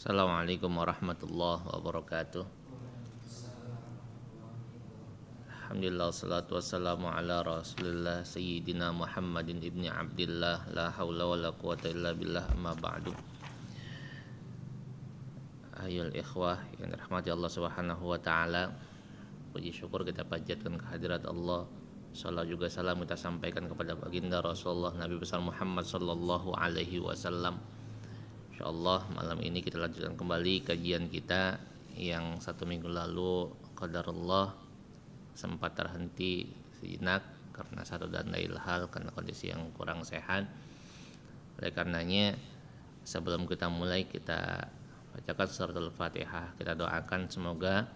Assalamualaikum warahmatullahi wabarakatuh. Alhamdulillah, salatu wassalamu ala rasulillah Sayyidina Muhammadin ibni Abdillah. La hawla wa la quwata illa billah, amma ba'du. Ayyul ikhwah yang dirahmati Allah subhanahu wa ta'ala, puji syukur kita panjatkan kehadirat Allah. Salam juga salam kita sampaikan kepada baginda Rasulullah Nabi besar Muhammad sallallahu alaihi wasallam. InsyaAllah malam ini kita lanjutkan kembali kajian kita yang satu minggu lalu qadarullah sempat terhenti sejenak karena satu dan lain hal, karena kondisi yang kurang sehat. Oleh karenanya sebelum kita mulai, kita bacakan suratul Fatihah. Kita doakan semoga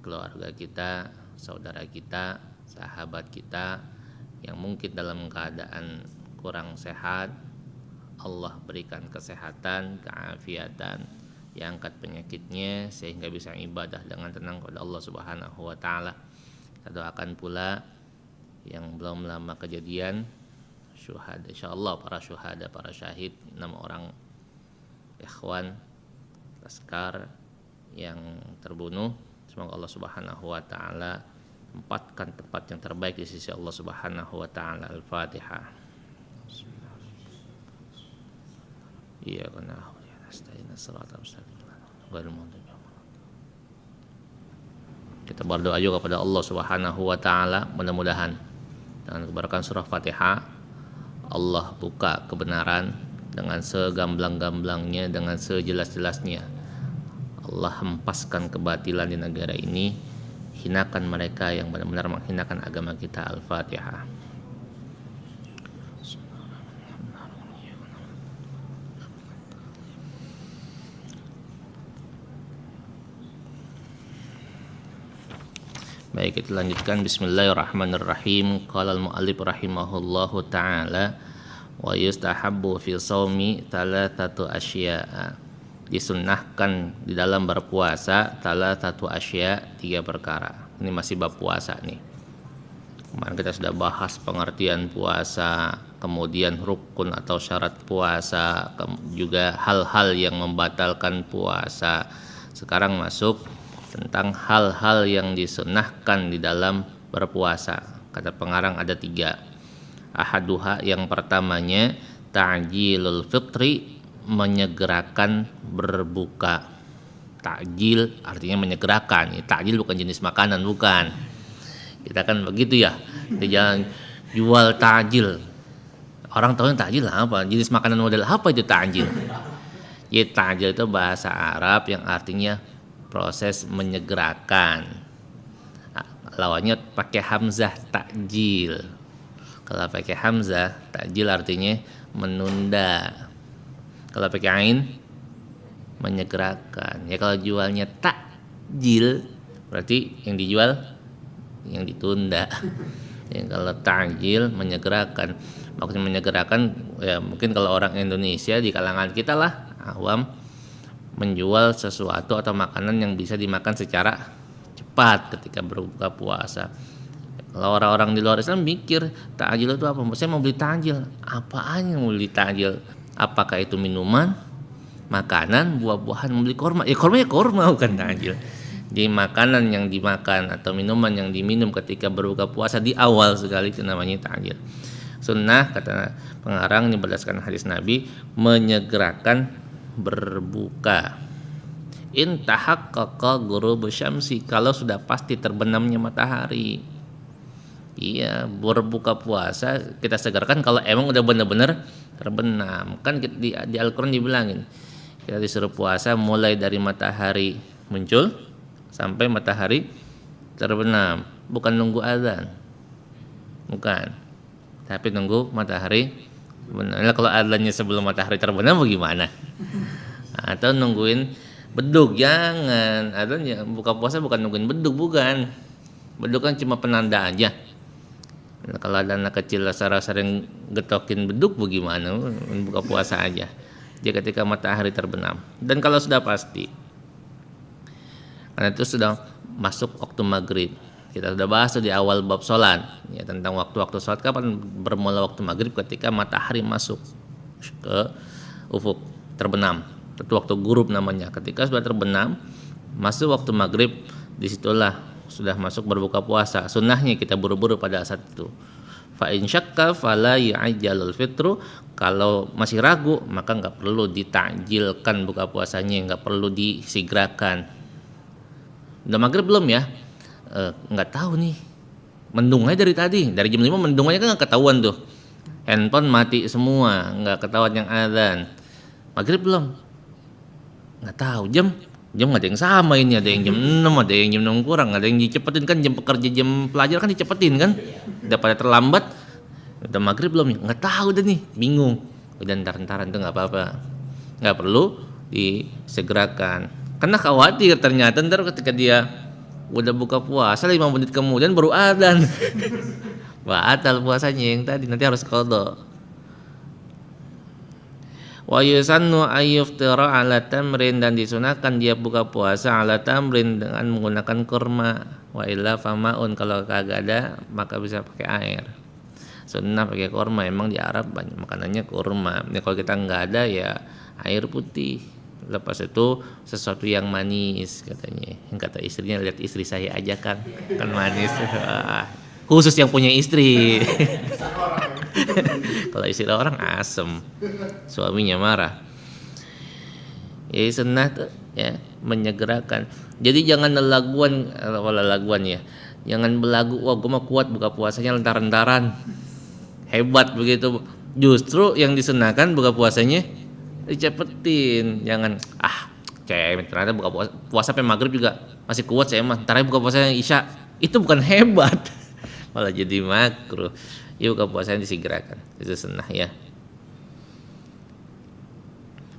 keluarga kita, saudara kita, sahabat kita yang mungkin dalam keadaan kurang sehat, Allah berikan kesehatan, keafiatan, yang angkat penyakitnya sehingga bisa ibadah dengan tenang kepada Allah Subhanahu wa taala. Kita doakan pula yang belum lama kejadian syuhada, insyaallah para syuhada, para syahid, 6 orang ikhwan laskar yang terbunuh. Semoga Allah Subhanahu wa taala tempatkan tempat yang terbaik di sisi Allah Subhanahu wa taala. Al-Fatihah. Iya karena kita berdoa juga kepada Allah Subhanahu wa taala, mudah-mudahan dengan keberkahan surah Fatihah Allah buka kebenaran dengan segamblang-gamblangnya, dengan sejelas-jelasnya. Allah hempaskan kebatilan di negara ini, hinakan mereka yang benar-benar menghinakan agama kita. Al-Fatihah. Baik, kita lanjutkan. Bismillahirrahmanirrahim. Qala al-mu'allif rahimahullahu ta'ala wa yustahabbu fi shaumi thalathatu asya'a. Disunnahkan di dalam berpuasa thalathatu asya', 3 perkara. Ini masih bab puasa nih. Kemarin kita sudah bahas pengertian puasa, kemudian rukun atau syarat puasa, juga hal-hal yang membatalkan puasa. Sekarang masuk tentang hal-hal yang disunnahkan di dalam berpuasa. Kata pengarang ada 3. Ahaduha, yang pertamanya ta'jilul fitri, menyegerakan berbuka. Ta'jil artinya menyegerakan. Ta'jil bukan jenis makanan, bukan. Kita kan begitu ya, di jalan jual ta'jil. Orang tahu ta'jil apa? Jenis makanan model apa itu ta'jil? Ya, ta'jil itu bahasa Arab yang artinya proses menyegerakan. Lawannya pakai hamzah, takjil. Kalau pakai hamzah, takjil artinya menunda. Kalau pakai ain, menyegerakan. Ya kalau jualnya takjil, berarti yang dijual yang ditunda. Ya, kalau takjil menyegerakan. Maksudnya menyegerakan ya mungkin kalau orang Indonesia di kalangan kita lah awam, menjual sesuatu atau makanan yang bisa dimakan secara cepat ketika berbuka puasa. Kalau orang-orang di luar Islam mikir takjil itu apa? Saya mau beli takjil. Apaan yang mau beli takjil? Apakah itu minuman, makanan, buah-buahan, mau beli korma? Ya korma bukan takjil. Jadi makanan yang dimakan atau minuman yang diminum ketika berbuka puasa di awal sekali itu namanya takjil. Sunnah, kata pengarang ini berdasarkan hadis Nabi, menyegerakan berbuka. In tahaqqaqa ghurub syamsi, kalau sudah pasti terbenamnya matahari. Iya, berbuka puasa kita segarkan kalau emang udah benar-benar terbenam. Kan di Al-Qur'an dibilangin kita disuruh puasa mulai dari matahari muncul sampai matahari terbenam, bukan nunggu azan. Bukan. Tapi nunggu matahari. Benar, kalau azannya sebelum matahari terbenam bagaimana? Atau nungguin beduk? Jangan. Azan buka puasa bukan nungguin beduk, bukan. Beduk kan cuma penanda aja. Nah, kalau ada anak kecil sering getokin beduk bagaimana? Buka puasa aja. Jadi ketika matahari terbenam. Dan kalau sudah pasti, karena itu sudah masuk waktu maghrib. Kita sudah bahas di awal bab sholat ya, tentang waktu-waktu sholat. Kapan bermula waktu maghrib? Ketika matahari masuk ke ufuk, terbenam. itu waktu ghurub namanya. Ketika sudah terbenam masuk waktu maghrib, disitulah sudah masuk berbuka puasa. Sunnahnya kita buru-buru pada saat itu. Fa in syakka fala ya'jalul fitru, kalau masih ragu maka nggak perlu ditakjilkan buka puasanya, nggak perlu disegerakan. Udah maghrib belum ya? Nggak tahu nih, mendung aja dari tadi, dari jam 5 mendung aja kan nggak ketahuan tuh, handphone mati semua, nggak ketahuan yang adzan. Maghrib belum? Nggak tahu, jam nggak ada yang sama ini, ada yang jam 6, ada yang jam 6 kurang, ada yang dicepetin kan, jam pekerja jam pelajar kan dicepetin kan, udah pada terlambat. Udah maghrib belum ya? Nggak tahu deh nih, bingung. Udah ntar-ntaran tuh nggak apa-apa, nggak perlu disegerakan, karena khawatir ternyata ntar ketika dia udah buka puasa 5 menit kemudian baru adzan. Batal puasanya yang tadi, nanti harus qadha. Wa yusannu ayyuftira ala tamrin, dan disunahkan dia buka puasa ala tamrin dengan menggunakan kurma. Wa illa famaun, kalau kagak ada maka bisa pakai air. Sunnah pakai kurma, emang di Arab banyak makanannya kurma. Ya, kalau kita nggak ada ya air putih. Lepas itu sesuatu yang manis katanya. Kata istrinya, lihat istri saya aja kan manis. Khusus yang punya istri. Kalau istri orang asem, suaminya marah. Ya sunnah tuh ya menyegerakan. Jadi jangan laguan ya. Jangan belagu, wah gue mah kuat buka puasanya lentar-lentaran. Hebat begitu. Justru yang disunahkan buka puasanya dicepetin, jangan ternyata buka puasa sampai maghrib juga masih kuat saya mah, ntar aja buka puasa yang isya, itu bukan hebat, malah jadi makruh. Ya buka puasanya disegerakan, itu sunnah ya.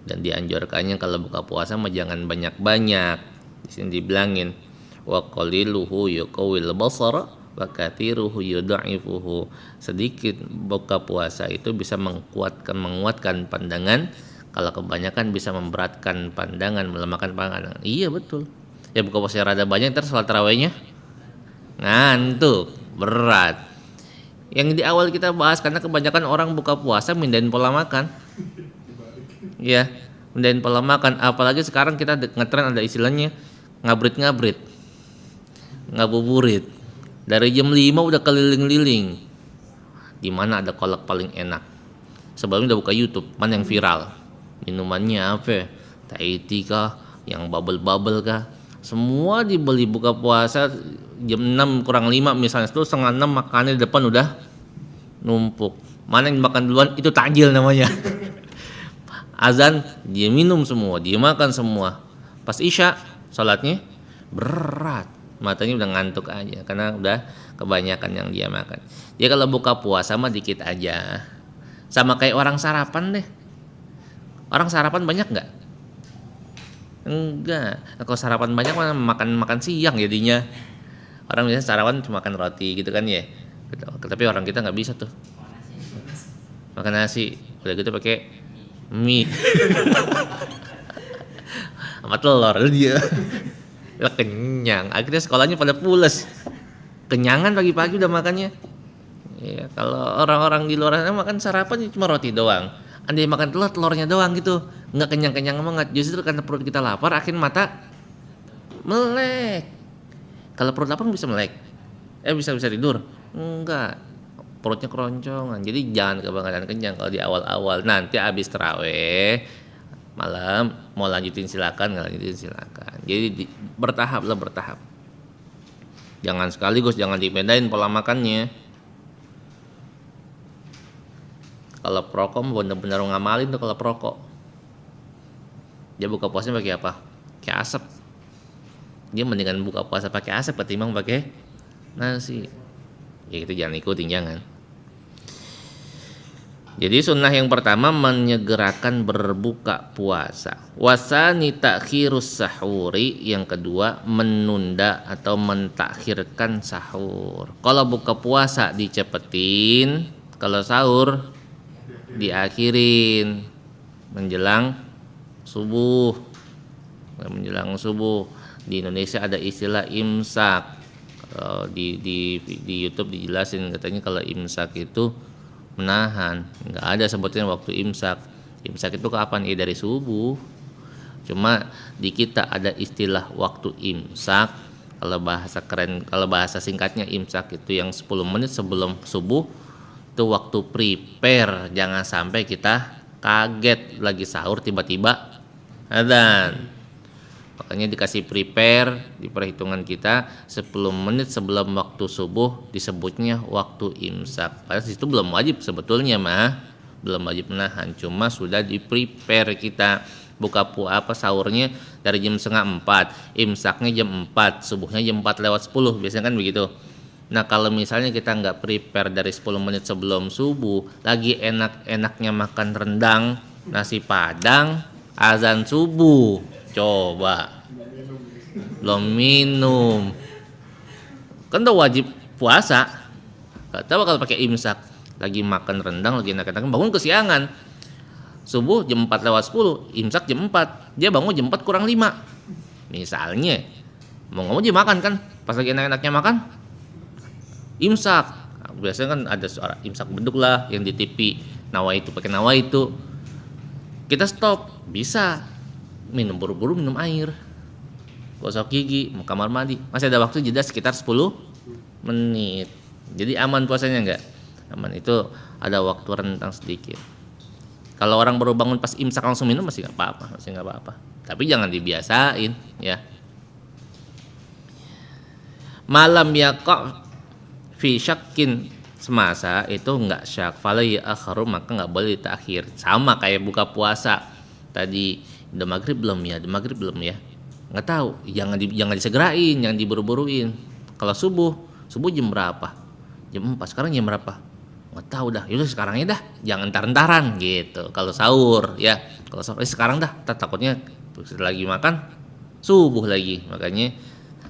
Dan dianjurkannya kalau buka puasa mah jangan banyak-banyak. Di sini dibilangin wa qaliluhu yuqawil basara wa katsiruhu yudha'ifuhu. Sedikit buka puasa itu bisa menguatkan pandangan. Kalau kebanyakan bisa memberatkan pandangan, melemahkan pandangan. Iya betul. Ya buka puasa rada banyak, ntar salat tarawihnya ngantuk, berat. Yang di awal kita bahas, karena kebanyakan orang buka puasa mindahin pola makan. Ya, mindahin pola makan. Apalagi sekarang kita ngetren ada istilahnya ngabrit, ngabuburit. Dari jam 5 udah keliling-liling. Di mana ada kolak paling enak. Sebelumnya udah buka YouTube, mana yang viral. Minumannya apa? Thai tea kah? Yang bubble kah? Semua dibeli buka puasa jam 6 kurang 5 misalnya, itu setengah 6 makannya di depan udah numpuk. Mana yang makan duluan itu takjil namanya. Azan dia minum semua, dia makan semua. Pas isya salatnya berat, matanya udah ngantuk aja karena udah kebanyakan yang dia makan. Dia kalau buka puasa mah dikit aja. Sama kayak orang sarapan deh. Orang sarapan banyak nggak? Enggak. Kalau sarapan banyak makan siang jadinya. Orang biasanya sarapan cuma makan roti gitu kan ya. Tapi orang kita nggak bisa tuh. Makan nasi, udah gitu pakai mie. Sama telur dia. Udah kenyang. Akhirnya sekolahnya pada pules. Kenyangan pagi-pagi udah makannya. Ya, kalau orang-orang di luar sana makan sarapan cuma roti doang. Andai makan telurnya doang gitu, nggak kenyang-kenyang banget. Justru karena perut kita lapar, akhirnya mata melek. Kalau perut lapar bisa melek, bisa tidur. Enggak, perutnya keroncongan. Jadi jangan kebangetan kenyang kalau di awal-awal. Nanti abis taraweh malam mau lanjutin silakan, nggak lanjutin silakan. Jadi bertahap. Jangan sekaligus, jangan dibedain pola makannya. Kalau perokok benar-benar ngamalin tuh kalau perokok. Dia buka puasanya pakai apa? Pakai asap. Dia mendingan buka puasa pakai asap ketimbang pakai nasi. Ya itu jangan ikutin, jangan. Jadi sunnah yang pertama menyegerakan berbuka puasa. Wasani takhirus sahuri, yang kedua menunda atau mentakhirkan sahur. Kalau buka puasa dicepetin, kalau sahur diakhirin menjelang subuh. Di Indonesia ada istilah imsak. Di YouTube dijelasin katanya kalau imsak itu menahan. Nggak ada sebetulnya waktu imsak. Imsak itu kapan? Dari subuh. Cuma di kita ada istilah waktu imsak. Kalau bahasa singkatnya imsak itu yang 10 menit sebelum subuh, itu waktu prepare. Jangan sampai kita kaget lagi sahur tiba-tiba adzan. Makanya dikasih prepare di perhitungan kita 10 menit sebelum waktu subuh disebutnya waktu imsak. Padahal itu belum wajib sebetulnya belum wajib menahan, cuma sudah di prepare kita. Sahurnya dari jam 3:30, imsaknya jam 4, subuhnya jam 4:10, biasanya kan begitu. Nah kalau misalnya kita nggak prepare dari 10 menit sebelum subuh, lagi enak-enaknya makan rendang, nasi padang, azan subuh, coba belum minum, kan udah wajib puasa. Gak tahu kalau pakai imsak, lagi makan rendang, lagi enak-enak, bangun kesiangan, subuh jam 4:10, imsak jam 4, dia bangun jam 4 kurang 5 misalnya, mau ngomong dia makan kan, pas lagi enak-enaknya makan imsak. Biasanya kan ada suara imsak beduk lah yang di TV, nawaitu pakai nawaitu. Kita stop, bisa minum, buru-buru minum air, gosok gigi, mau kamar mandi, masih ada waktu jeda sekitar 10 menit. Jadi aman puasanya enggak? Aman, itu ada waktu rentang sedikit. Kalau orang baru bangun pas imsak langsung minum masih enggak apa-apa. Tapi jangan dibiasain ya. Malam yaqa fi syakkin, semasa itu enggak syak, fala ya'khuru, maka enggak boleh ditakhir. Sama kayak buka puasa. Tadi udah maghrib belum ya? Enggak tahu, jangan disegerain, jangan diburu-buruin. Kalau subuh jam berapa? Jam 4, sekarang jam berapa? Enggak tahu dah. Yaudah sekarang aja dah, jangan entar-entaran gitu. Kalau sahur ya, kalau sahur sekarang dah, takutnya lagi makan subuh lagi. Makanya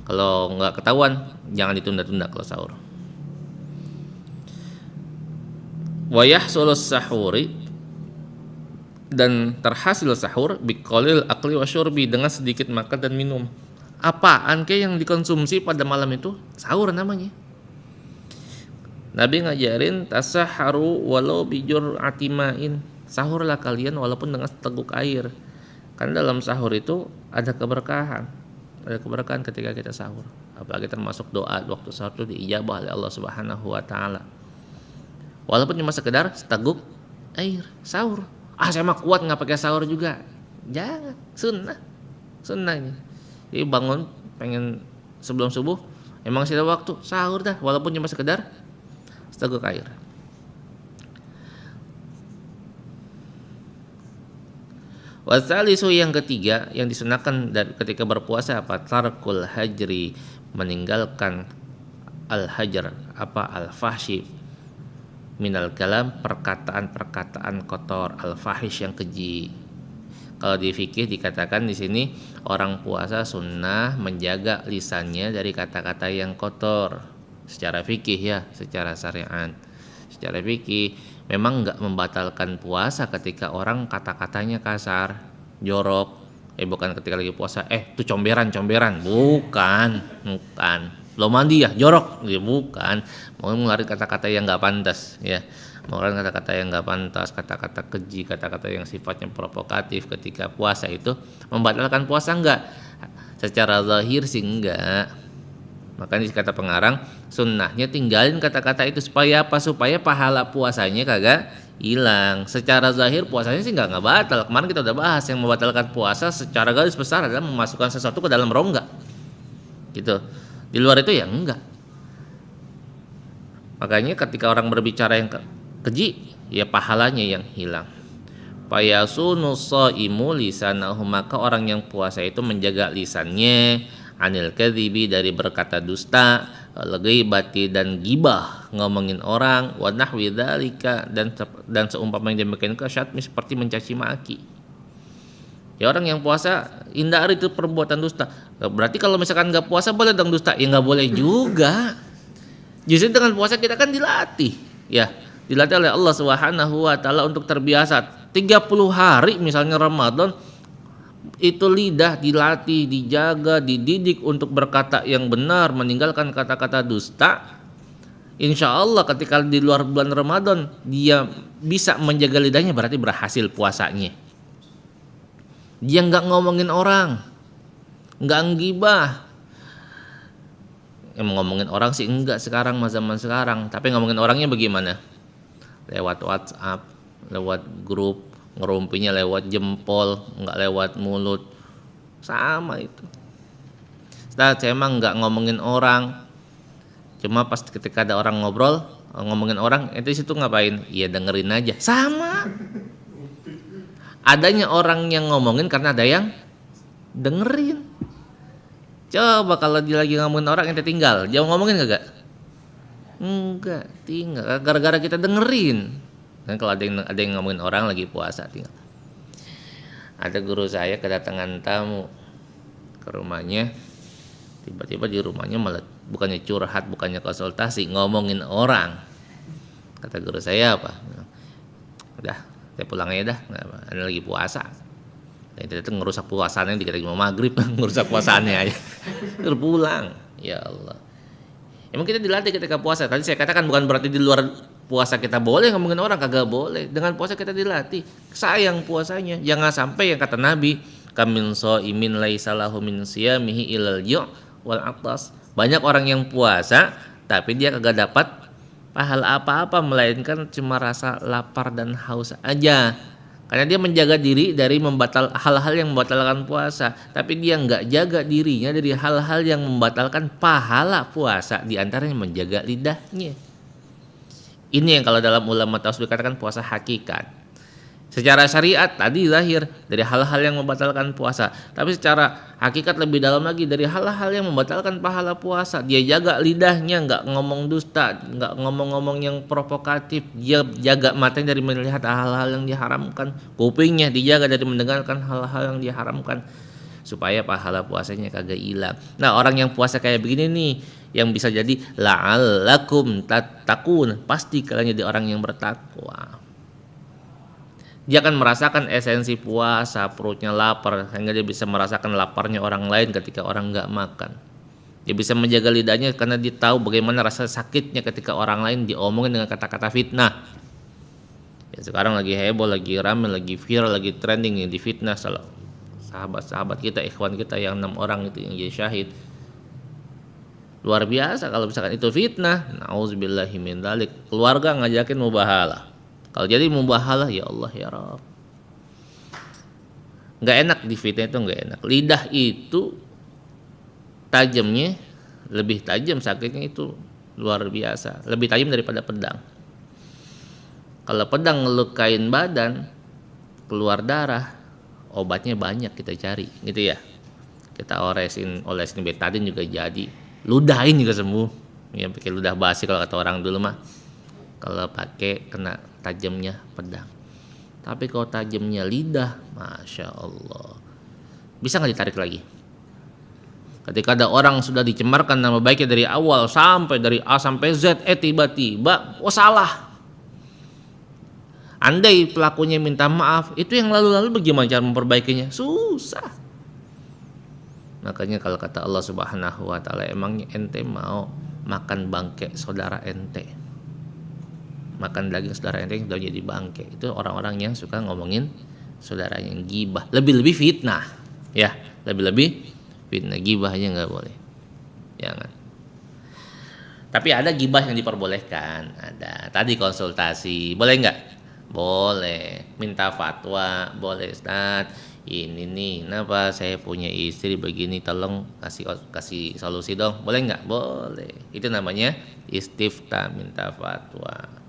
kalau enggak ketahuan jangan ditunda-tunda kalau sahur. Wa yahsulus sahuri, dan terhasil sahur biqalil akli wa syurbi, dengan sedikit makan dan minum. Apaan ke yang dikonsumsi pada malam itu? Sahur namanya. Nabi ngajarin tasaharu walau bijur atimain, sahurlah kalian walaupun dengan seteguk air. Karena dalam sahur itu ada keberkahan ketika kita sahur. Apalagi termasuk doa waktu sahur itu diijabah oleh Allah Subhanahu wa taala. Walaupun cuma sekedar seteguk air sahur. Saya mah kuat nggak pakai sahur juga. Jangan, sunnah ini. Jadi bangun pengen sebelum subuh, emang masih ada waktu, sahur dah walaupun cuma sekedar seteguk air. Wasalisu, yang ketiga yang disunahkan ketika berpuasa apa? Tarkul hajri, meninggalkan al-hajar, al-fahsyi minal kalam, perkataan-perkataan kotor, al-fahish yang keji. Kalau di fikih dikatakan di sini orang puasa sunnah menjaga lisannya dari kata-kata yang kotor. Secara fikih ya, secara syariat. Secara fikih memang enggak membatalkan puasa ketika orang kata-katanya kasar, jorok. Bukan ketika lagi puasa, tuh comberan, bukan. Belum mandi ya, jorok, ya bukan. Mau ngeluarin kata-kata yang enggak pantas ya. Mengeluarkan kata-kata yang enggak pantas, kata-kata keji, kata-kata yang sifatnya provokatif ketika puasa itu membatalkan puasa enggak? Secara zahir sih enggak. Makanya kata pengarang, sunnahnya tinggalin kata-kata itu supaya apa? Supaya pahala puasanya kagak hilang. Secara zahir puasanya sih enggak batal. Kemarin kita udah bahas yang membatalkan puasa secara garis besar adalah memasukkan sesuatu ke dalam rongga. Gitu. Di luar itu ya enggak. Makanya ketika orang berbicara yang keji, ya pahalanya yang hilang. Fayasunu shaimu lisanahu, maka orang yang puasa itu menjaga lisannya anil kadzibi, dari berkata dusta, al-ghaibati, dan gibah, ngomongin orang, wa nahwi dzalika, dan seumpama yang demikian kasyatmi, seperti mencaci maki. Ya orang yang puasa hindari itu perbuatan dusta. Berarti kalau misalkan nggak puasa boleh dong dusta? Ya nggak boleh juga. Justru dengan puasa kita kan dilatih, ya dilatih oleh Allah Subhanahu wa taala untuk terbiasa 30 hari misalnya Ramadan, itu lidah dilatih, dijaga, dididik untuk berkata yang benar, meninggalkan kata-kata dusta. Insya Allah ketika di luar bulan Ramadan dia bisa menjaga lidahnya, berarti berhasil puasanya. Dia nggak ngomongin orang, nggak ngibah. Ngomongin orang sih enggak sekarang, zaman sekarang. Tapi ngomongin orangnya bagaimana? Lewat WhatsApp, lewat grup, ngerumpinya lewat jempol, nggak lewat mulut. Sama itu. Ustaz, saya emang nggak ngomongin orang. Cuma pas ketika ada orang ngobrol, ngomongin orang, itu situ ngapain? Iya dengerin aja. Sama. Adanya orang yang ngomongin karena ada yang dengerin. Coba kalau dia lagi ngomongin orang, ente tinggal, dia ngomongin kagak? Enggak, tinggal. Gara-gara kita dengerin. Kan kalau ada yang ngomongin orang lagi puasa, tinggal. Ada guru saya kedatangan tamu ke rumahnya, tiba-tiba di rumahnya malah bukannya curhat, bukannya konsultasi, ngomongin orang. Kata guru saya apa? Udah, saya pulang aja dah, ada lagi puasa. Itu ngerusak puasaannya, dikira mau maghrib, ngerusak puasaannya aja. Terus pulang, ya Allah. Emang kita dilatih ketika puasa. Tadi saya katakan bukan berarti di luar puasa kita boleh ngomongin orang, kagak boleh. Dengan puasa kita dilatih, sayang puasanya. Jangan sampai yang kata Nabi, kamin shaimin laisa lahu min siyamihi ilal ju' wal atas. Banyak orang yang puasa tapi dia kagak dapat pahala apa-apa melainkan cuma rasa lapar dan haus aja. Karena dia menjaga diri dari hal-hal yang membatalkan puasa, tapi dia nggak jaga dirinya dari hal-hal yang membatalkan pahala puasa, di antaranya menjaga lidahnya. Ini yang kalau dalam ulama tasawuf dikatakan puasa hakikat. Secara syariat tadi lahir dari hal-hal yang membatalkan puasa, tapi secara hakikat lebih dalam lagi dari hal-hal yang membatalkan pahala puasa. Dia jaga lidahnya, nggak ngomong dusta, nggak ngomong-ngomong yang provokatif. Dia jaga matanya dari melihat hal-hal yang diharamkan, kupingnya dijaga dari mendengarkan hal-hal yang diharamkan, supaya pahala puasanya kagak hilang. Nah, orang yang puasa kayak begini nih, yang bisa jadi la'allakum tattaqun, pasti kalian jadi orang yang bertakwa. Dia akan merasakan esensi puasa, perutnya lapar, sehingga dia bisa merasakan laparnya orang lain ketika orang nggak makan. Dia bisa menjaga lidahnya karena dia tahu bagaimana rasa sakitnya ketika orang lain diomongin dengan kata-kata fitnah. Ya, sekarang lagi heboh, lagi rame, lagi viral, lagi trending yang difitnah sahabat-sahabat kita, ikhwan kita yang 6 orang itu yang jadi syahid. Luar biasa kalau misalkan itu fitnah. Nauzubillahi min dzalik. Keluarga ngajakin mubahalah. Kalau jadi mubahalah, ya Allah ya Rabb. Nggak enak di fitnah itu, nggak enak. Lidah itu tajamnya, lebih tajam sakitnya itu luar biasa. Lebih tajam daripada pedang. Kalau pedang ngelukain badan, keluar darah, obatnya banyak kita cari, gitu ya. Kita olesin betadine juga jadi. Ludahin juga sembuh. Ya pakai ludah basi kalau kata orang dulu mah. Kalau pakai kena tajamnya pedang. Tapi kalau tajamnya lidah, Masya Allah, bisa nggak ditarik lagi? Ketika ada orang sudah dicemarkan nama baiknya dari awal sampai dari A sampai Z, tiba-tiba salah. Andai pelakunya minta maaf, itu yang lalu-lalu bagaimana cara memperbaikinya? Susah. Makanya kalau kata Allah Subhanahu wa taala, emangnya ente mau makan bangke saudara ente? Makan daging saudara ente yang sudah jadi bangke. Itu orang-orang yang suka ngomongin saudara yang gibah. Lebih-lebih fitnah. Ya, lebih-lebih fitnah. Gibahnya nggak boleh. Jangan. Tapi ada gibah yang diperbolehkan. Ada. Tadi konsultasi. Boleh nggak? Boleh. Minta fatwa. Boleh, Ustaz. Ini nih, kenapa saya punya istri begini, tolong kasih solusi dong. Boleh nggak? Boleh. Itu namanya istifta, minta fatwa.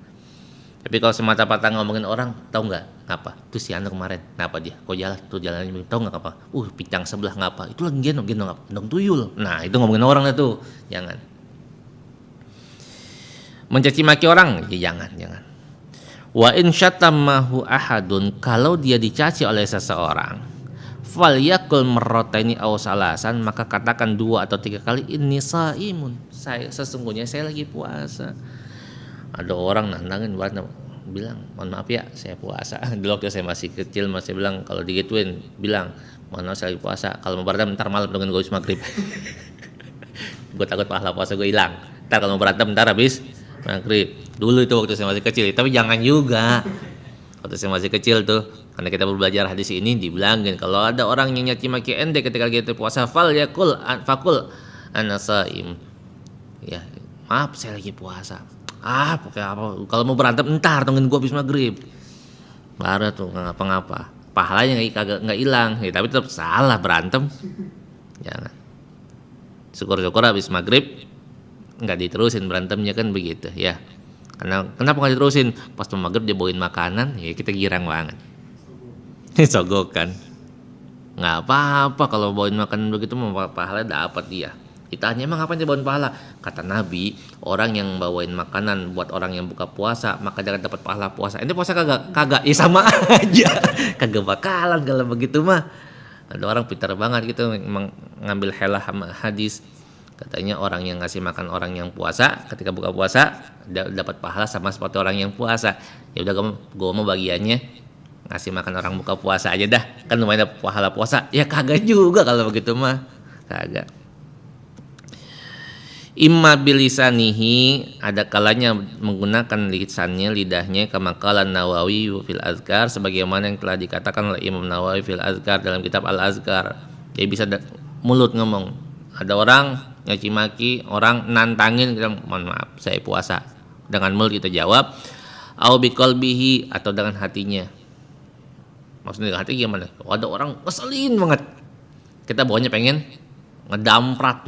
Tapi kalau semata-mata ngomongin orang, tahu nggak ngapa? Tuh si Anu kemarin, ngapa dia? Kok jalan? Tuh jalannya begini, tahu nggak apa? Pincang sebelah ngapa? Itu lagi gendong apa? Gendong tuyul. Nah, itu ngomongin orang itu, jangan. Mencaci maki orang, ya jangan. Wa in syatamahu ahadun, kalau dia dicaci oleh seseorang, falyakul marrataini aw salasan, maka katakan 2 atau 3 kali, inni shaimun, sesungguhnya saya lagi puasa. Ada orang nantangin bilang, mohon maaf ya saya puasa. Dulu waktu saya masih kecil masih bilang, kalau digituin bilang, mohon maaf saya lagi puasa. Kalau mau berantem ntar malam dengan gue maghrib. Gue takut pahala puasa gue hilang. Ntar kalau mau berantem ntar habis maghrib. Dulu itu waktu saya masih kecil. Tapi jangan juga. Waktu saya masih kecil tuh Karena kita belajar hadis ini dibilangin kalau ada orang yang nyaci maki ente ketika kita puasa fakul ana shaim. Ya, maaf saya lagi puasa. Pakai apa? Kalau mau berantem entar tungguin gua habis maghrib. Baru tuh nggak ngapa-ngapa. Pahalanya nggak hilang. Ya, tapi tetap salah berantem. Jangan. Syukur-syukur habis maghrib nggak diterusin berantemnya kan begitu ya. Karena kenapa nggak diterusin? Pas mau maghrib dia bawain makanan, ya kita girang banget. Sogokan. Nggak apa-apa kalau bawain makanan begitu mau pahala dapat dia. Ditanya emang ngapain dia bawain pahala? Kata Nabi, orang yang bawain makanan buat orang yang buka puasa maka dia akan dapat pahala puasa. Ini puasa kagak, ya sama aja. Kagak bakalan kalau begitu mah. Ada orang pintar banget gitu ngambil helah sama hadis. Katanya orang yang ngasih makan orang yang puasa ketika buka puasa dapat pahala sama seperti orang yang puasa. Ya udah gue mau bagiannya ngasih makan orang buka puasa aja dah, kan lumayan dapat pahala puasa. Ya kagak juga kalau begitu mah, kagak. Imma bilisanihi, ada kalanya menggunakan lisannya, lidahnya, kama qala Nawawi fil Azkar, sebagaimana yang telah dikatakan oleh Imam Nawawi fil Azkar dalam kitab Al Azkar. Dia bisa mulut ngomong. Ada orang nyaci maki, orang nantangin, kita mohon maaf saya puasa. Dengan mulut kita jawab, au biqalbihi, atau dengan hatinya. Maksudnya hati gimana? Ada orang ngeselin banget. Kita bawahnya pengen ngedamprat.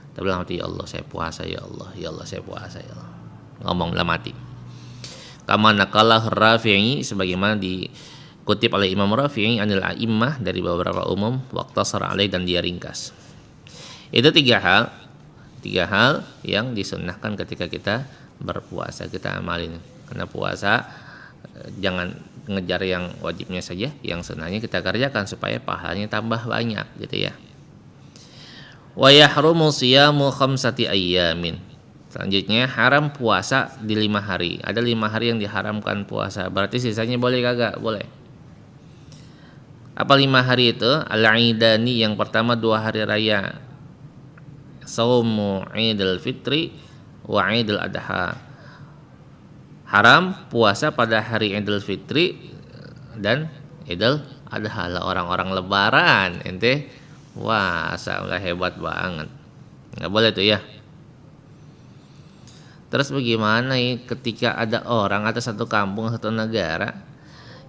Kita bilang hati, ya Allah saya puasa, ya Allah saya puasa, ya Allah. Ngomong dalam hati. Kama naqalah Rafi'i, sebagaimana dikutip oleh Imam Rafi'i anil a'immah dari beberapa umum, waqtasara alaih, dan dia ringkas. Itu tiga hal yang disunnahkan ketika kita berpuasa, kita amalin. Karena puasa jangan ngejar yang wajibnya saja, yang sunnahnya kita kerjakan supaya pahalanya tambah banyak gitu ya. Wa yahrumu siyamu khamsati ayyamin. Selanjutnya haram puasa di 5 hari. Ada 5 hari yang diharamkan puasa. Berarti sisanya boleh kagak? Boleh. Apa 5 hari itu? Al-Aidani, yang pertama 2 hari raya. Shaumu Idul Fitri wa Idul Adha. Haram puasa pada hari Idul Fitri dan Idul Adha. Orang-orang lebaran ente puasa udah hebat banget. Nggak boleh tuh ya. Terus bagaimana ya ketika ada orang atau satu kampung, satu negara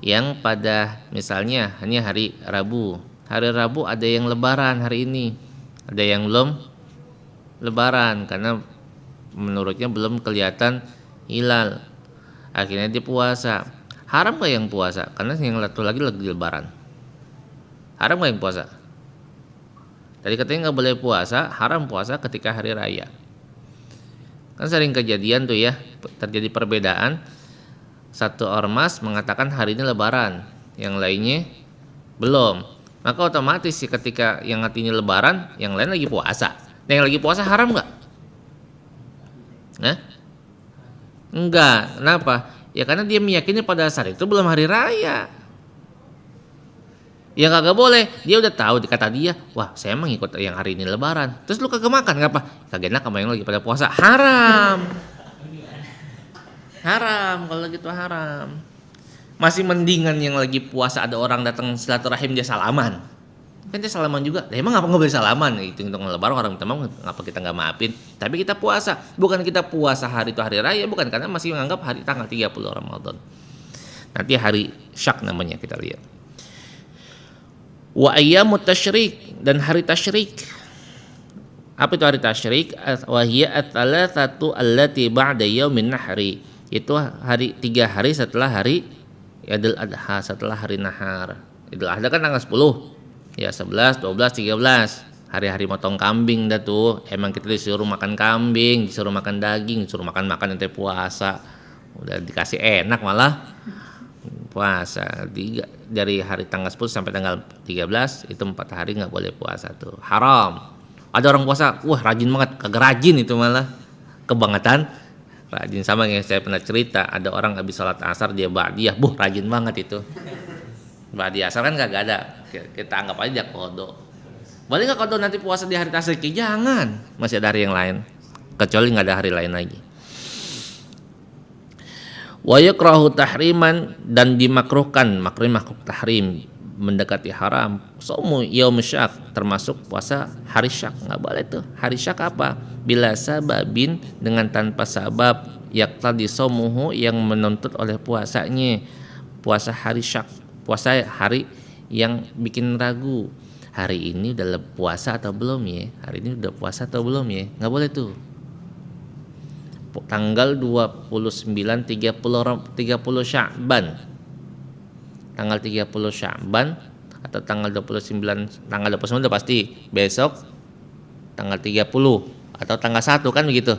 yang pada misalnya hanya hari Rabu. Hari Rabu ada yang lebaran hari ini. Ada yang belum lebaran karena menurutnya belum kelihatan hilal. Akhirnya dia puasa. Haram gak yang puasa? Karena yang satu lagi lebaran. Haram gak yang puasa? Tadi katanya gak boleh puasa, haram puasa ketika hari raya. Kan sering kejadian tuh ya, terjadi perbedaan. Satu ormas mengatakan hari ini lebaran, yang lainnya belum. Maka otomatis sih ketika yang artinya lebaran, yang lain lagi puasa. Nah, yang lagi puasa haram gak? Nah? Enggak, kenapa? Ya karena dia meyakini pada saat itu belum hari raya. Ya kagak boleh, dia udah tahu kata dia, wah saya emang ikut yang hari ini lebaran. Terus lu kagak makan, ngapa? Kagak enak sama yang lagi pada puasa, haram. Haram, kalau gitu haram. Masih mendingan yang lagi puasa ada orang datang silaturahim dia salaman. Kan dia salaman juga. Emang ngapa nggak boleh salaman? Hitung-hitung lebaran orang minta maaf, ngapa kita nggak maafin? Tapi kita puasa, bukan kita puasa hari itu hari raya, bukan, karena masih menganggap hari tanggal 30 Ramadan. Nanti hari syak namanya kita lihat. Wa ayyamut tasyrik, dan hari tasyrik. Apa itu hari tasyrik? Wa hiya ats-tsalatsatu allati ba'da yaumin nahri. Itu hari 3 hari setelah hari Idul Adha, setelah hari nahar. Idul Adha kan tanggal 10. Ya 11, 12, 13 hari-hari motong kambing dah tuh. Emang kita disuruh makan kambing, disuruh makan daging, disuruh makan ente puasa. Udah dikasih enak malah puasa. Dari hari tanggal 10 sampai tanggal 13 itu 4 hari gak boleh puasa tuh, haram. Ada orang puasa, wah rajin banget, kagak rajin itu malah kebangetan rajin. Sama yang saya pernah cerita, ada orang habis sholat asar dia ba'diyah, rajin banget itu. Ba'diyah asar kan kagak ada, kita anggap aja dia kodo. Boleh nggak kodo nanti puasa di hari tasyrik? Jangan, masih ada hari yang lain, kecuali nggak ada hari lain lagi. Wa yakrahu tahriman, dan dimakruhkan, makruh tahrim, mendekati haram, saumu yaum syak, termasuk puasa hari syak, nggak boleh tuh. Hari syak apa? Bila sababin, dengan tanpa sabab, yaqtadi saumuhu, yang menuntut oleh puasanya. Puasa hari syak, puasa hari yang bikin ragu, hari ini udah puasa atau belum ya, hari ini udah puasa atau belum ya, nggak boleh tuh. Tanggal 29, 30 Sya'ban, tanggal 30 Sya'ban atau tanggal 29, tanggal 29 udah pasti, besok tanggal 30 atau tanggal 1 kan begitu.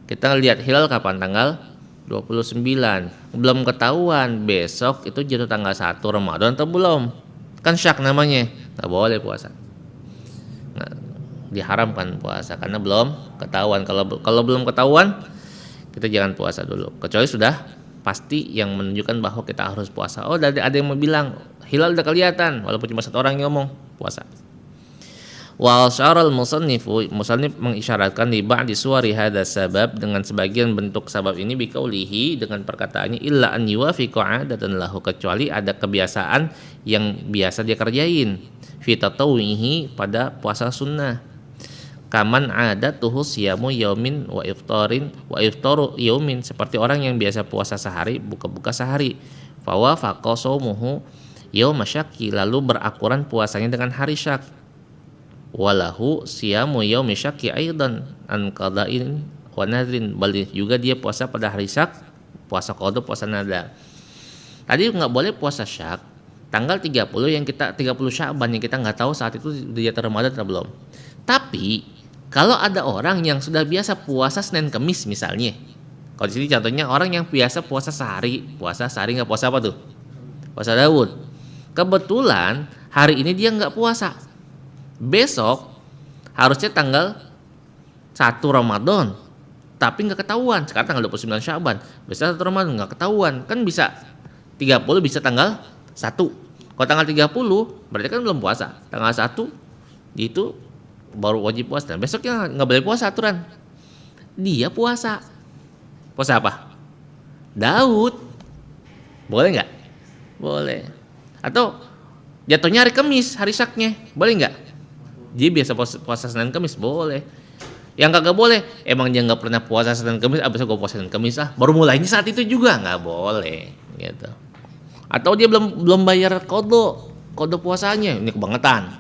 Kita lihat hilal kapan? Tanggal 29. Belum ketahuan besok itu jatuh tanggal 1 Ramadan atau belum. Kan syak namanya, nggak boleh puasa. Nah, diharamkan puasa karena belum ketahuan. Kalau belum ketahuan, kita jangan puasa dulu. Kecuali sudah pasti yang menunjukkan bahwa kita harus puasa. Oh, ada yang mau bilang hilal udah kelihatan, walaupun cuma satu orang yang ngomong, puasa. Wa asyaral musannif mengisyaratkan di ba'di suwari hadza sabab, dengan sebagian bentuk sabab ini biqaulihi, dengan perkataannya illa an yuwafiqa 'adatan lahu, kecuali ada kebiasaan yang biasa dia kerjain, fi tatawwihi, pada puasa sunnah. Kaman adatuhu siyamu yaumin wa iftaru yaumin, seperti orang yang biasa puasa sehari, buka-buka sehari. Fa wafaqa shaumuhu yauma syakki, lalu berakuran puasanya dengan hari syak. Walahu siyamu yaumi syakki aidan an qada'in wa nadrin, balik juga dia puasa pada hari syak, puasa qada, puasa nadar. Tadi nggak boleh puasa syak tanggal 30 yang kita 30 Sya'ban yang kita nggak tahu saat itu dia Ramadan atau belum. Tapi kalau ada orang yang sudah biasa puasa Senin Kemis misalnya, kalau di sini contohnya orang yang biasa puasa sehari nggak puasa apa tuh? Puasa Daud. Kebetulan hari ini dia nggak puasa. Besok harusnya tanggal 1 Ramadan, tapi nggak ketahuan. Sekarang tanggal 29 Sya'ban, besok 1 Ramadan nggak ketahuan. Kan bisa 30, bisa tanggal 1. Kalau tanggal 30 berarti kan belum puasa. Tanggal 1 itu baru wajib puasa. Dan besoknya nggak boleh puasa aturan. Dia puasa. Puasa apa? Daud. Boleh nggak? Boleh. Atau jatuhnya hari Kamis, hari syaknya. Boleh nggak? Dia biasa puasa Senin Kamis, boleh. Yang kagak boleh, emang dia nggak pernah puasa Senin Kamis, abis gue puasa Senin Kamis baru mulainya saat itu juga, nggak boleh gitu. Atau dia belum bayar kode puasanya, ini kebangetan.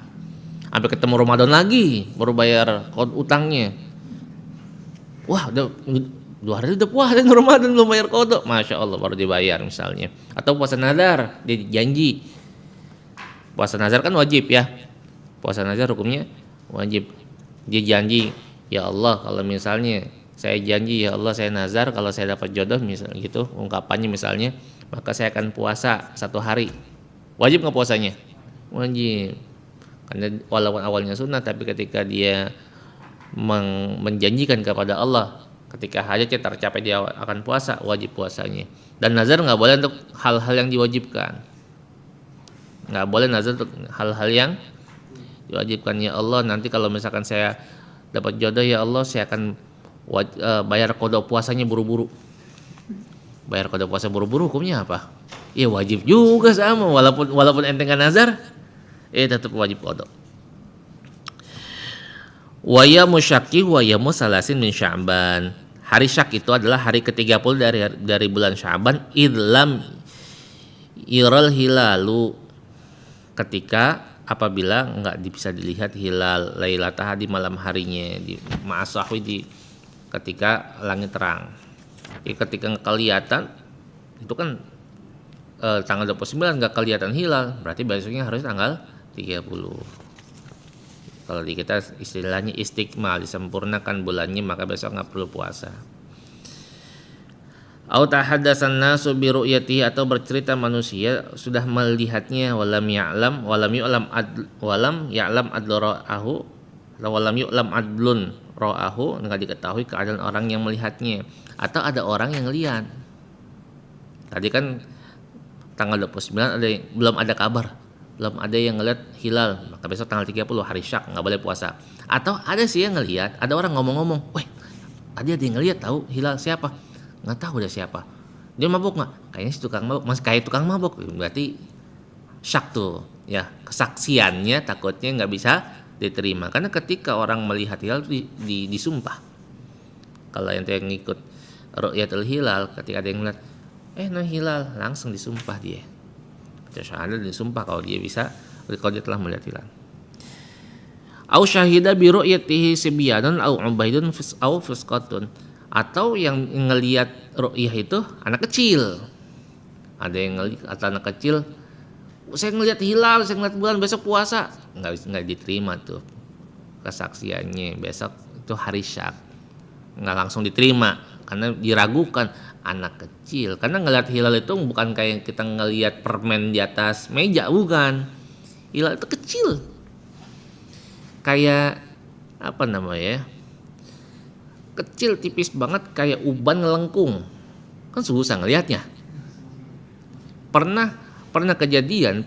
Sampai ketemu Ramadan lagi baru bayar kode utangnya. Wah, udah 2 hari udah puasa Ramadan belum bayar kode, masya Allah baru dibayar misalnya. Atau puasa nazar, dia janji. Puasa nazar kan wajib ya. Puasa nazar hukumnya wajib. Dia janji, ya Allah kalau misalnya saya janji, ya Allah saya nazar kalau saya dapat jodoh misalnya gitu, ungkapannya misalnya, maka saya akan puasa 1 hari. Wajib nggak puasanya? Wajib. Karena walaupun awalnya sunnah, tapi ketika dia menjanjikan kepada Allah, ketika hajatnya tercapai dia akan puasa, wajib puasanya. Dan nazar nggak boleh untuk hal-hal yang diwajibkan. Nggak boleh nazar untuk hal-hal yang diwajibkan. Ya Allah, nanti kalau misalkan saya dapat jodoh, ya Allah saya akan bayar qada puasanya buru-buru. Bayar qada puasa buru-buru hukumnya apa? Ya wajib juga sama, walaupun ente nggak nazar, tetap wajib qada. Wa yamu syakki wa yamu salasin min Sya'ban. Hari syak itu adalah hari ke-30 dari bulan Sya'ban, idlam iral hilalu, ketika apabila enggak bisa dilihat hilal lailatah, di malam harinya, di ma'asahwi, di ketika langit terang. Jadi ketika kelihatan itu kan tanggal 29 enggak kelihatan hilal, berarti besoknya harus tanggal 30. Kalau di kita istilahnya istikmal, disempurnakan bulannya, maka besok enggak perlu puasa. Au tahaddatsan nasu bi ru'yatihi, atau bercerita manusia sudah melihatnya, walam ya'lam adlun ra'ahu, enggak diketahui keadaan orang yang melihatnya, atau ada orang yang lihat. Tadi kan tanggal 29 belum ada kabar, belum ada yang ngelihat hilal, maka besok tanggal 30 hari syak, enggak boleh puasa. Atau ada sih yang ngelihat, ada orang ngomong-ngomong, "Weh, tadi ada yang ngelihat tahu hilal, siapa?" Nggak tahu udah siapa. Dia mabuk nggak? Kayaknya si tukang mabuk, masih kayak tukang mabuk. Berarti syak tuh, ya kesaksiannya takutnya nggak bisa diterima. Karena ketika orang melihat hilal disumpah. Kalau yang ngikut ru'yatul hilal, ketika ada yang melihat, no hilal, langsung disumpah dia. Ada disumpah kalau dia telah melihat hilal. Au syahida bi ru'yatihi sibyanun au ubaidun au fisqatun, atau yang ngelihat ru'yah itu anak kecil. Ada yang ngelihat atau anak kecil, saya ngelihat hilal, saya ngelihat bulan, besok puasa, nggak diterima tuh kesaksiannya. Besok itu hari syak, nggak langsung diterima karena diragukan anak kecil. Karena ngelihat hilal itu bukan kayak kita ngelihat permen di atas meja, bukan. Hilal itu kecil, kayak apa namanya, kecil tipis banget, kayak uban ngelengkung, kan susah ngelihatnya. Pernah kejadian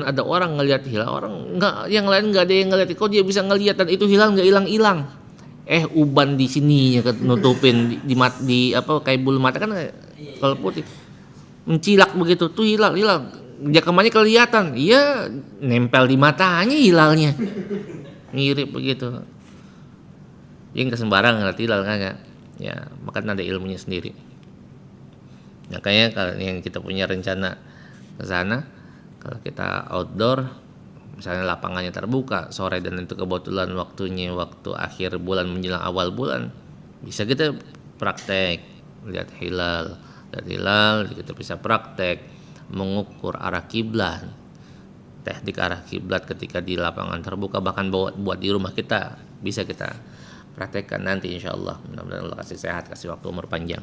ada orang ngelihat hilal, orang nggak, yang lain nggak ada yang ngelihat, kok dia bisa ngelihat dan itu hilal nggak hilang. Uban di sini ya nutupin di apa, kayak bulu mata kan kalau putih mencilak begitu tuh hilal jakamannya kelihatan, iya nempel di matanya hilalnya, mirip begitu. Jadi nggak sembarang ngeliat hilal kan ya, makanya ada ilmunya sendiri. Makanya kalau yang kita punya rencana ke sana, kalau kita outdoor, misalnya lapangannya terbuka sore dan itu kebetulan waktunya waktu akhir bulan menjelang awal bulan, bisa kita praktek lihat hilal, kita bisa praktek mengukur arah kiblat, teknik arah kiblat ketika di lapangan terbuka, bahkan buat di rumah kita bisa kita praktekkan nanti insyaallah. Mudah-mudahan Allah kasih sehat, kasih waktu umur panjang.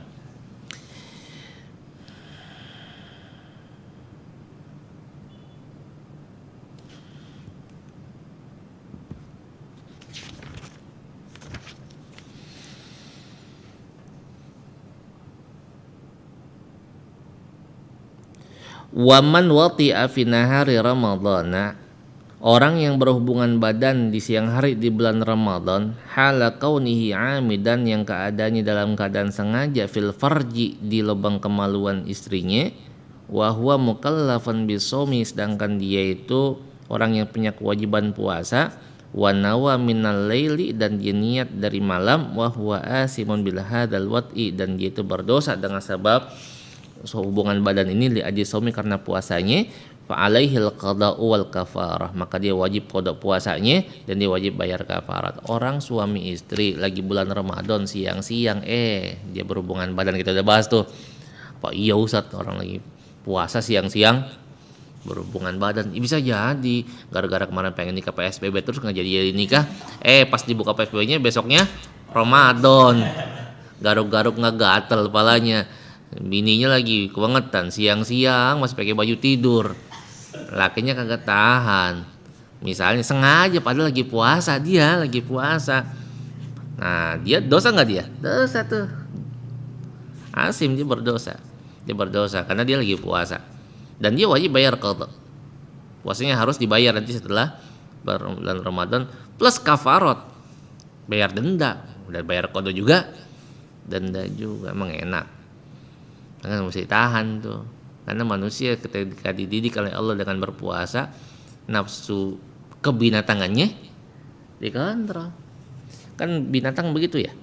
Waman wati'a fi nahari ramadhana, orang yang berhubungan badan di siang hari di bulan Ramadan, hala kaunihi amidan, yang keadaannya dalam keadaan sengaja, fil farji, di lubang kemaluan istrinya, wa huwa mukallafan bisawmi, sedangkan dia itu orang yang punya kewajiban puasa, wa nawa minal laili, dan dia niat dari malam, wa huwa asimun bil hadzal wat'i, dan dia itu berdosa dengan sebab hubungan badan ini li ajli saumi, karena puasanya, fa alaihil qada'u wal kafarah, maka dia wajib qada puasanya dan dia wajib bayar kafarat. Orang suami istri lagi bulan Ramadan siang-siang dia berhubungan badan, kita udah bahas tuh. Pak iya Ustaz, orang lagi puasa siang-siang berhubungan badan, bisa jadi gara-gara kemarin pengen nikah PSBB terus nggak jadi nikah, pas dibuka PSBB-nya besoknya Ramadan, garuk-garuk nggak gatel kepalanya. Bininya lagi kebangetan siang-siang masih pakai baju tidur, lakinya kagak tahan, misalnya sengaja padahal lagi puasa, nah dia dosa nggak? Dia dosa tuh, asim, dia berdosa karena dia lagi puasa dan dia wajib bayar qadha. Puasanya harus dibayar nanti setelah bulan Ramadan, plus kafarat, bayar denda, udah bayar qadha juga, denda juga. Emang enak kan, mesti tahan tuh, karena manusia ketika dididik oleh Allah dengan berpuasa, nafsu kebinatangannya dikontrol. Kan binatang begitu ya,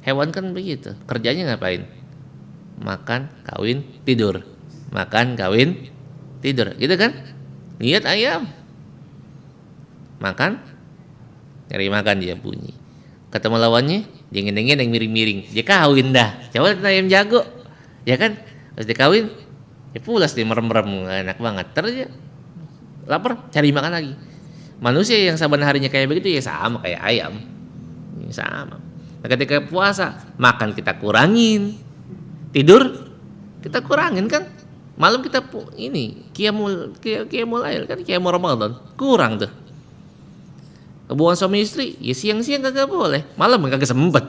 hewan kan begitu, kerjanya ngapain? Makan, kawin, tidur, makan, kawin, tidur, gitu kan? Lihat ayam, makan, nyari makan, dia bunyi, ketemu lawannya dingin-dingin yang miring-miring, dia kawin dah. Coba ayam jago, ya kan, pas dia kawin ya pulas, dia merem-merem, enak banget, terus dia lapar cari makan lagi. Manusia yang saban harinya kayak begitu ya sama kayak ayam, sama. Nah, ketika puasa makan kita kurangin, tidur kita kurangin kan, malam kita ini qiyamul lail kan, qiyamul Ramadan kurang tuh. Hubungan suami istri ya siang-siang kagak boleh, malam kagak sempet.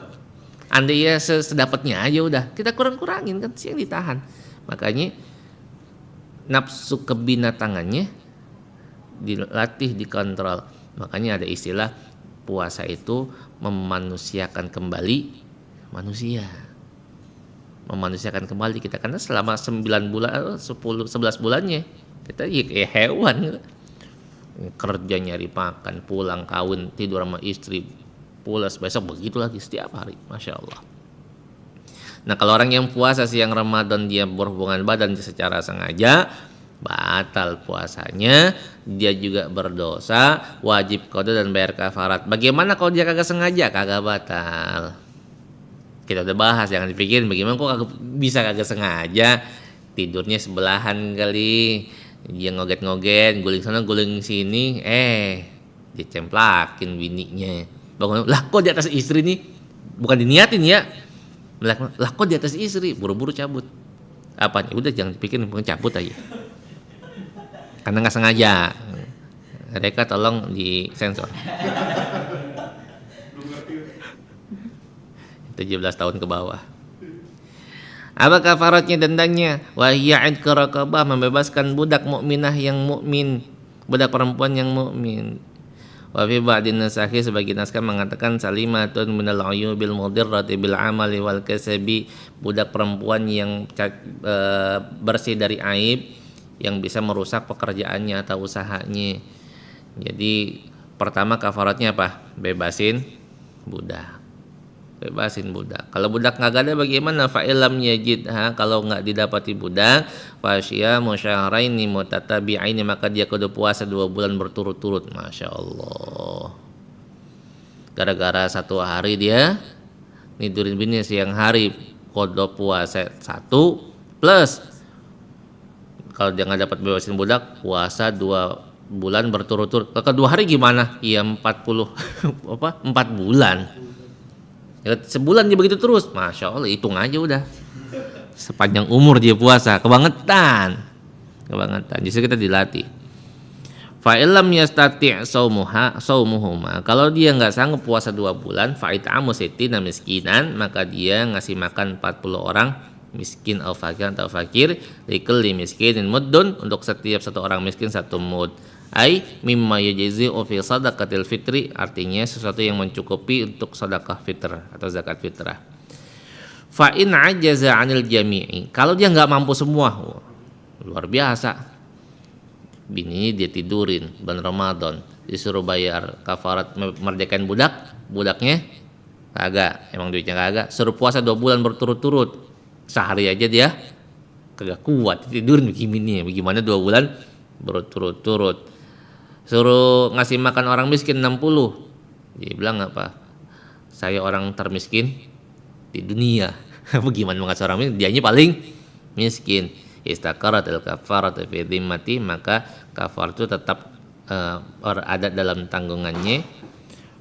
Andai ya sedapatnya aja udah, kita kurangin kan, siang ditahan. Makanya nafsu kebinatangannya dilatih, dikontrol. Makanya ada istilah puasa itu memanusiakan kembali manusia. memanusiakan kembali kita, karena selama 9 bulan 11 bulannya kita ya kayak hewan, kerja nyari makan, pulang kawin, tidur sama istri, pulas besok begitu lagi setiap hari, masya Allah. Nah kalau orang yang puasa siang Ramadan dia berhubungan badan secara sengaja, batal puasanya, dia juga berdosa, wajib qada dan bayar kafarat. Bagaimana kalau dia kagak sengaja? Kagak batal. Kita udah bahas, jangan dipikirin bagaimana kok bisa kagak sengaja, tidurnya sebelahan kali, dia ngoget-ngoget, guling sana guling sini, dicemplakin bininya. Bangun, lah kok di atas istri nih, bukan diniatin ya, lah kok di atas istri, buru-buru cabut. Apanya? Udah jangan dipikirin, pokoknya cabut aja. Karena nggak sengaja. Mereka tolong disensor. 17 tahun ke bawah. Apa kafaratnya, dendanya? Wa hiya 'idqu raqabah, membebaskan budak mukminah yang mukmin, budak perempuan yang mukmin. Wa fi ba'din nasahi, sebagian naskah mengatakan salimatun minal uyubil mudirrati bil amali wal kasabi, budak perempuan yang bersih dari aib yang bisa merusak pekerjaannya atau usahanya. Jadi pertama kafaratnya apa? Bebasin budak. Kalau budak nggak ada bagaimana? Fa'ilam yajidha, kalau nggak didapati budak, fasya musyahraini mutatabi'aini, maka dia kudu puasa 2 bulan berturut-turut. Masya Allah. Gara-gara 1 hari dia nidurin bini siang hari, kudu puasa 1 plus kalau dia nggak dapat bebasin budak, puasa 2 bulan berturut-turut. Kedua hari gimana? Ya 40 4 bulan. Ya, sebulan dia begitu terus, masya Allah, hitung aja udah sepanjang umur dia puasa, kebangetan. Justru kita dilatih. Fa'ilam yastati' saumuhuma, kalau dia nggak sanggup puasa 2 bulan, fa'it'amu sittina miskinan, maka dia ngasih makan 40 orang miskin atau fakir, likulli miskinin muddun, untuk setiap 1 orang miskin 1 mud. Ai mimma yajzi'u fi sadaqatil fitri, artinya sesuatu yang mencukupi untuk sedekah fitr atau zakat fitrah. Fa in ajaza 'anil jami'i, kalau dia enggak mampu semua, luar biasa. Bini dia tidurin bulan Ramadan, disuruh bayar kafarat merdekain budaknya kagak, emang duitnya kagak, suruh puasa 2 bulan berturut-turut. Sehari aja dia kagak kuat tidurin bagaimana 2 bulan berturut-turut. Suruh ngasih makan orang miskin 60. Dia bilang apa? Saya orang termiskin di dunia. Bagaimana mau ngasih orang miskin? Dianya paling miskin. Istaqaratil kafaratu fi dhimmati, maka kafar itu tetap berada dalam tanggungannya.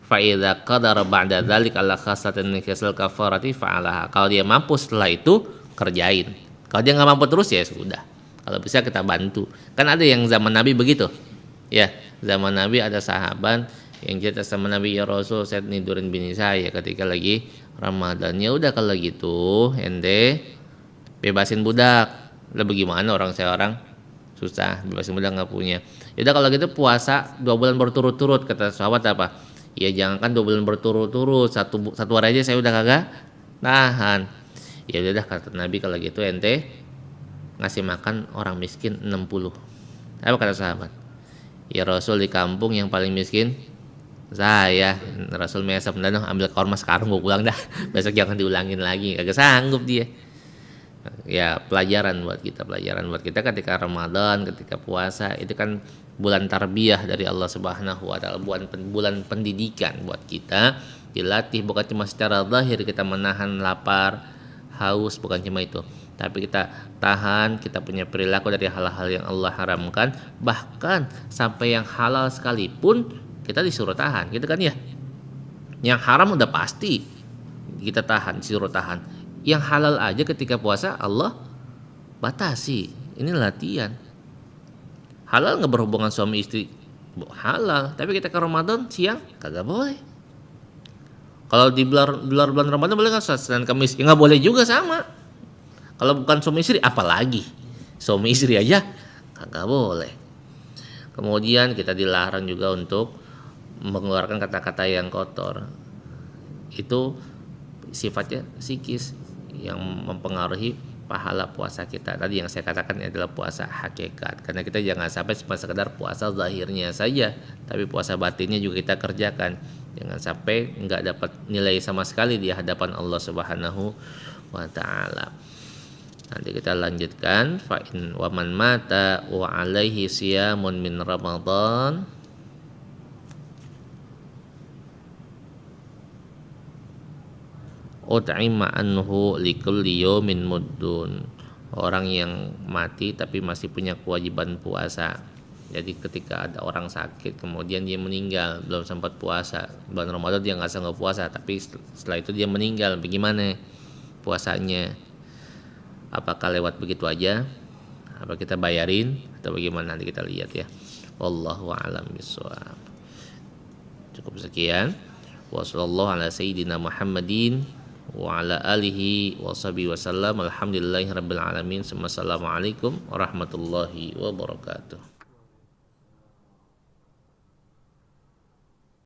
Fa idza qadara ba'da dzalik ala khasatin nikasal kafarati fa'alaha. Kalau dia mampu setelah itu kerjain. Kalau dia nggak mampu terus ya sudah. Kalau bisa kita bantu. Kan ada yang zaman Nabi begitu. Ya, zaman Nabi ada sahabat yang cerita sama Nabi, ya Rasul, saya nidurin bini saya ketika lagi Ramadan. Ya udah kalau gitu, ente bebasin budak. Lah bagaimana orang susah, bebasin budak nggak punya. Ya udah kalau gitu puasa 2 bulan berturut-turut, kata sahabat apa? Ya jangankan 2 bulan berturut-turut, satu hari aja saya udah kagak nahan. Ya udah kata Nabi, kalau gitu ente ngasih makan orang miskin 60. Apa kata sahabat? Ya Rasul, di kampung yang paling miskin saya. Rasul mesap, ambil korma sekarang gue pulang dah, besok jangan diulangin lagi. Kagak sanggup dia. Ya pelajaran buat kita ketika Ramadan, ketika puasa, itu kan bulan tarbiyah dari Allah Subhanahu wa taala, bulan pendidikan buat kita, dilatih bukan cuma secara zahir kita menahan lapar, haus, bukan cuma itu, tapi kita tahan, kita punya perilaku dari hal-hal yang Allah haramkan, bahkan sampai yang halal sekalipun kita disuruh tahan, gitu kan ya. Yang haram udah pasti kita tahan, disuruh tahan. Yang halal aja ketika puasa Allah batasi. Ini latihan. Halal nggak berhubungan suami istri, halal. Tapi kita ke Ramadan siang kagak boleh. Kalau di bulan Ramadan boleh kan Senin Kamis? Ya nggak boleh juga sama. Kalau bukan suami istri apalagi suami istri aja kagak boleh. Kemudian kita dilarang juga untuk mengeluarkan kata-kata yang kotor. Itu sifatnya psikis. yang mempengaruhi pahala puasa kita. Tadi yang saya katakan adalah puasa hakikat. Karena kita jangan sampai cuma sekedar puasa zahirnya saja, tapi puasa batinnya juga kita kerjakan. Jangan sampai enggak dapat nilai sama sekali di hadapan Allah Subhanahu wa taala. Nanti kita lanjutkan fa in wa man mata wa alaihi siyamun min Ramadan ut'ima anhu likulli yawmin muddun. Orang yang mati tapi masih punya kewajiban puasa. Jadi ketika ada orang sakit kemudian dia meninggal, belum sempat puasa, bulan Ramadan dia nggak sanggup puasa, tapi setelah itu dia meninggal, bagaimana puasanya? Apakah lewat begitu aja? Apa kita bayarin atau bagaimana? Nanti kita lihat ya. Wallahu a'lam bishawab. Cukup sekian. Wassallallahu ala sayyidina Muhammadin wa ala alihi wa sahbihi wasallam. Alhamdulillahirabbil alamin. Assalamualaikum warahmatullahi wabarakatuh.